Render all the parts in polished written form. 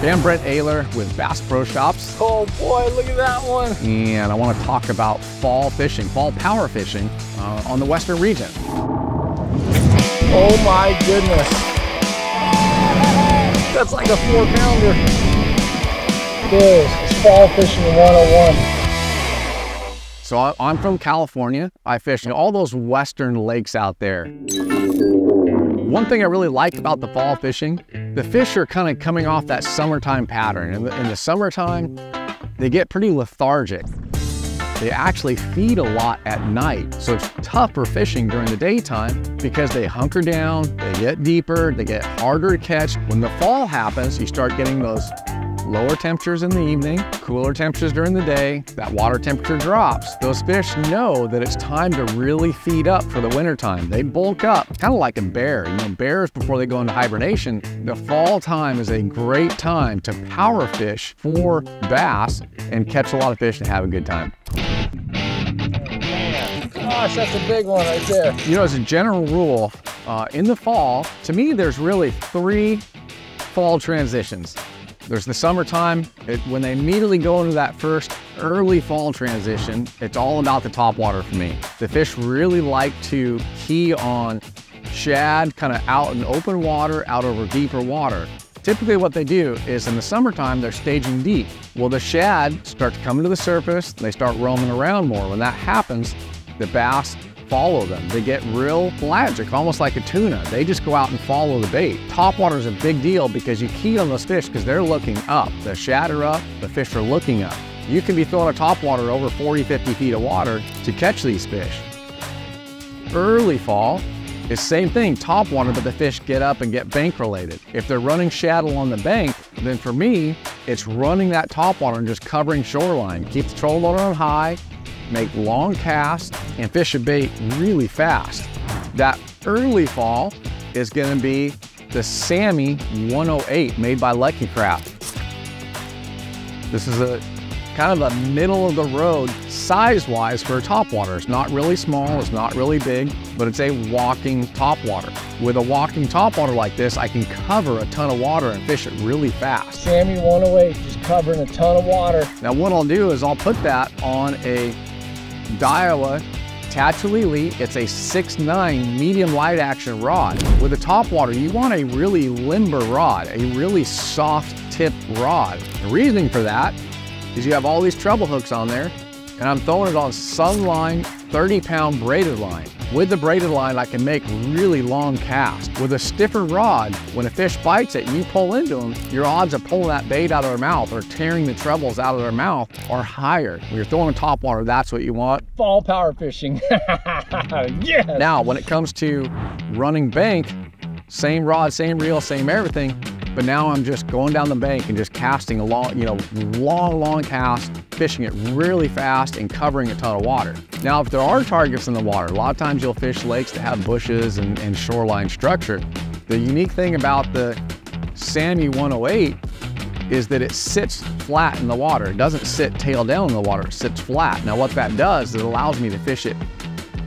Hey, I'm Brent Ehrler with Bass Pro Shops. Oh boy, look at that one. And I want to talk about fall fishing, fall power fishing on the Western region. Oh my goodness. That's like a 4-pounder. This is fall fishing 101. So I'm from California. I fish in all those Western lakes out there. One thing I really like about the fall fishing, the fish are kind of coming off that summertime pattern. In the summertime, they get pretty lethargic. They actually feed a lot at night. So it's tougher fishing during the daytime because they hunker down, they get deeper, they get harder to catch. When the fall happens, you start getting those lower temperatures in the evening, cooler temperatures during the day, that water temperature drops. Those fish know that it's time to really feed up for the winter time. They bulk up, kind of like a bear. You know, bears, before they go into hibernation, the fall time is a great time to power fish for bass and catch a lot of fish and have a good time. Gosh, that's a big one right there. You know, as a general rule, in the fall, to me, there's really 3 fall transitions. There's the summertime, when they immediately go into that first early fall transition, it's all about the topwater for me. The fish really like to key on shad kind of out in open water, out over deeper water. Typically what they do is in the summertime, they're staging deep. Well, the shad start to come to the surface, they start roaming around more. When that happens, the bass follow them. They get real pelagic, almost like a tuna. They just go out and follow the bait. Topwater is a big deal because you key on those fish because they're looking up. The shad are up, the fish are looking up. You can be throwing a topwater over 40, 50 feet of water to catch these fish. Early fall is same thing, topwater, but the fish get up and get bank related. If they're running shad along the bank, then for me, it's running that topwater and just covering shoreline. Keep the trolling motor on high, make long casts, and fish a bait really fast. That early fall is gonna be the Sammy 108 made by Lucky Craft. This is a kind of a middle of the road size-wise for a topwater. It's not really small, it's not really big, but it's a walking topwater. With a walking topwater like this, I can cover a ton of water and fish it really fast. Sammy 108, just covering a ton of water. Now what I'll do is I'll put that on a Daiwa Tattoo Elite. It's a 6'9" medium light action rod. With a topwater, you want a really limber rod, a really soft tip rod. The reasoning for that is you have all these treble hooks on there, and I'm throwing it on Sunline 30-pound braided line. With the braided line, I can make really long casts. With a stiffer rod, when a fish bites it and you pull into them, your odds of pulling that bait out of their mouth or tearing the trebles out of their mouth are higher. When you're throwing a topwater, that's what you want. Fall power fishing. Yes! Now, when it comes to running bank, same rod, same reel, same everything, but now I'm just going down the bank and just casting a long, long cast, fishing it really fast and covering a ton of water. Now, if there are targets in the water, a lot of times you'll fish lakes that have bushes and shoreline structure. The unique thing about the Sammy 108 is that it sits flat in the water. It doesn't sit tail down in the water, it sits flat. Now what that does, it allows me to fish it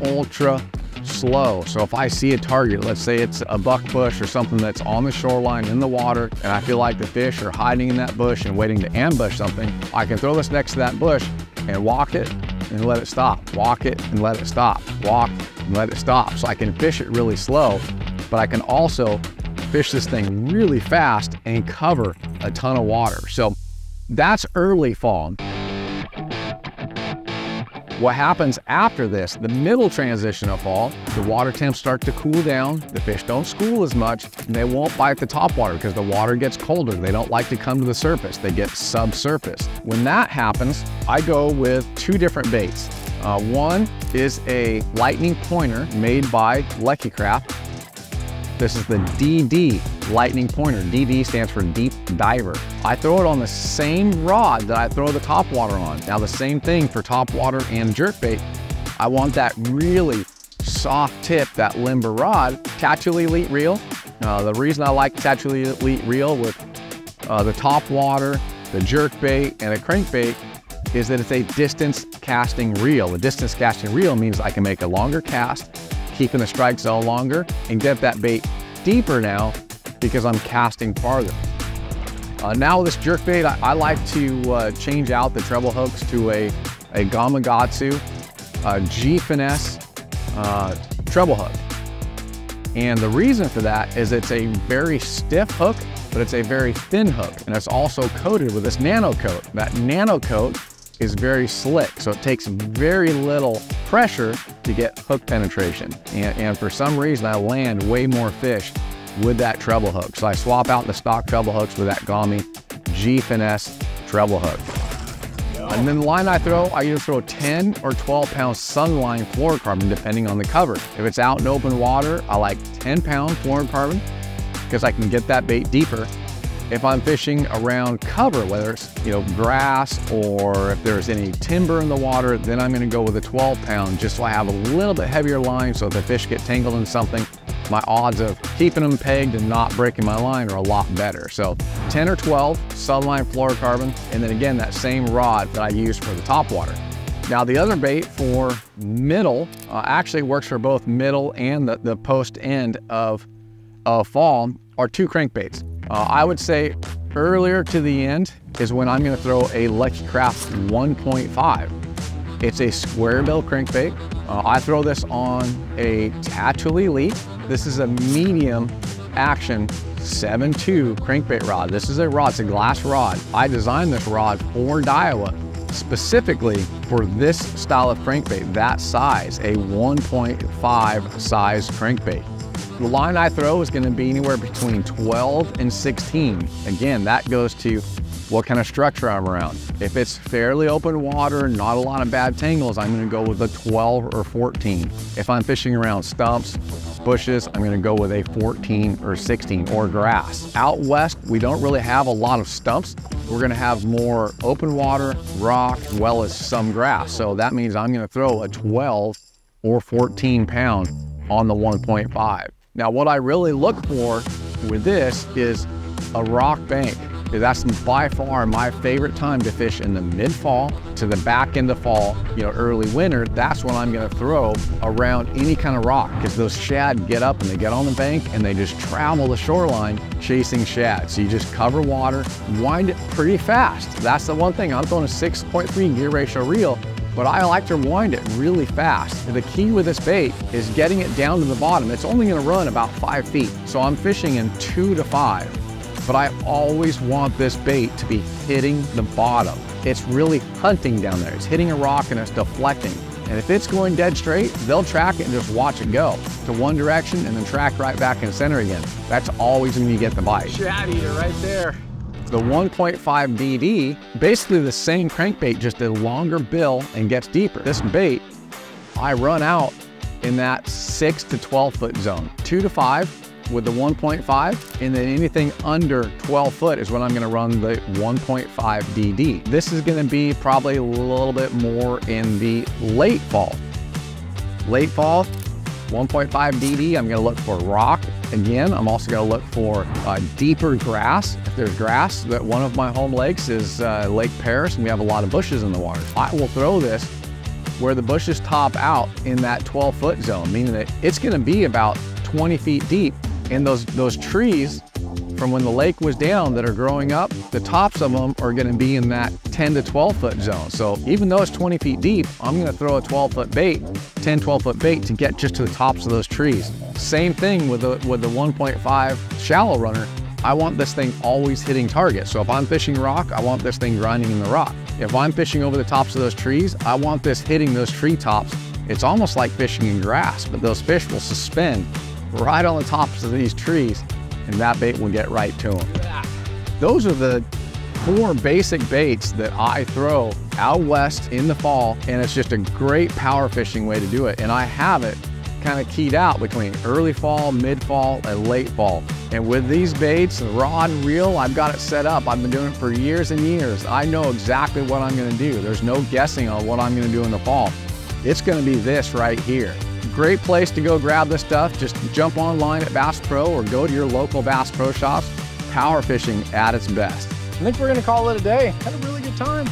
ultra slow. So if I see a target, let's say it's a buck bush or something that's on the shoreline in the water, and I feel like the fish are hiding in that bush and waiting to ambush something, I can throw this next to that bush and walk it and let it stop. Walk it and let it stop. Walk and let it stop. So I can fish it really slow, but I can also fish this thing really fast and cover a ton of water. So that's early fall. What happens after this, the middle transition of fall, the water temps start to cool down, the fish don't school as much, and they won't bite the topwater because the water gets colder. They don't like to come to the surface. They get subsurface. When that happens, I go with 2 different baits. One is a lightning pointer made by Lucky Craft. This is the DD lightning pointer. DD stands for deep diver. I throw it on the same rod that I throw the topwater on. Now the same thing for topwater and jerkbait. I want that really soft tip, that limber rod. Tattoo Elite reel. The reason I like Tattoo Elite reel with the topwater, the jerkbait, and a crankbait is that it's a distance casting reel. The distance casting reel means I can make a longer cast, keeping the strike zone longer, and get that bait deeper now because I'm casting farther. Now with this jerkbait, I like to change out the treble hooks to a Gamakatsu G-Finesse treble hook. And the reason for that is it's a very stiff hook, but it's a very thin hook, and it's also coated with this nano coat. That nano coat is very slick, so it takes very little pressure to get hook penetration. And for some reason, I land way more fish with that treble hook. So I swap out the stock treble hooks with that Gami G-Finesse treble hook. And then the line I either throw 10 or 12 pound sunline fluorocarbon, depending on the cover. If it's out in open water, I like 10 pound fluorocarbon because I can get that bait deeper. If I'm fishing around cover, whether it's grass or if there's any timber in the water, then I'm going to go with a 12 pound just so I have a little bit heavier line, so if the fish get tangled in something, my odds of keeping them pegged and not breaking my line are a lot better. So 10 or 12 sunline fluorocarbon, and then again that same rod that I use for the topwater. Now the other bait for middle actually works for both middle and the post end of fall are two crankbaits. I would say earlier to the end is when I'm going to throw a Lucky Craft 1.5. It's a square bill crankbait. I throw this on a Tattoo Elite. This is a medium action 7.2 crankbait rod. This is a rod, it's a glass rod. I designed this rod for Daiwa specifically for this style of crankbait, that size, a 1.5 size crankbait. The line I throw is going to be anywhere between 12 and 16. Again, that goes to what kind of structure I'm around. If it's fairly open water, not a lot of bad tangles, I'm going to go with a 12 or 14. If I'm fishing around stumps, bushes, I'm going to go with a 14 or 16, or grass. Out west, we don't really have a lot of stumps. We're going to have more open water, rock, as well as some grass. So that means I'm going to throw a 12 or 14 pound on the 1.5. Now, what I really look for with this is a rock bank. That's by far my favorite time to fish, in the mid-fall to the back end of fall, early winter. That's when I'm going to throw around any kind of rock, because those shad get up and they get on the bank and they just travel the shoreline chasing shad. So you just cover water, wind it pretty fast. That's the one thing. I'm throwing a 6.3 gear ratio reel, but I like to wind it really fast. The key with this bait is getting it down to the bottom. It's only going to run about 5 feet. So I'm fishing in 2 to 5. But I always want this bait to be hitting the bottom. It's really hunting down there. It's hitting a rock and it's deflecting. And if it's going dead straight, they'll track it and just watch it go to one direction and then track right back in the center again. That's always when you get the bite. Shad eater right there. The 1.5 DD, basically the same crankbait, just a longer bill and gets deeper. This bait, I run out in that 6 to 12 foot zone, 2 to 5. With the 1.5, and then anything under 12 foot is when I'm going to run the 1.5 DD. This is going to be probably a little bit more in the late fall. Late fall, 1.5 DD, I'm going to look for rock. Again, I'm also going to look for deeper grass. If there's grass, that one of my home lakes is Lake Paris, and we have a lot of bushes in the water. I will throw this where the bushes top out in that 12 foot zone, meaning that it's going to be about 20 feet deep. And those trees from when the lake was down that are growing up, the tops of them are going to be in that 10 to 12 foot zone. So even though it's 20 feet deep, I'm going to throw a 12 foot bait, 10, 12 foot bait to get just to the tops of those trees. Same thing with the 1.5 shallow runner. I want this thing always hitting target. So if I'm fishing rock, I want this thing grinding in the rock. If I'm fishing over the tops of those trees, I want this hitting those tree tops. It's almost like fishing in grass, but those fish will suspend right on the tops of these trees, and that bait will get right to them. Those are the 4 basic baits that I throw out west in the fall, and it's just a great power fishing way to do it. And I have it kind of keyed out between early fall, mid-fall, and late fall. And with these baits, the rod and reel, I've got it set up. I've been doing it for years and years. I know exactly what I'm going to do. There's no guessing on what I'm going to do in the fall. It's going to be this right here. Great place to go grab this stuff. Just jump online at Bass Pro or go to your local Bass Pro shops. Power fishing at its best. I think we're going to call it a day. Had a really good time.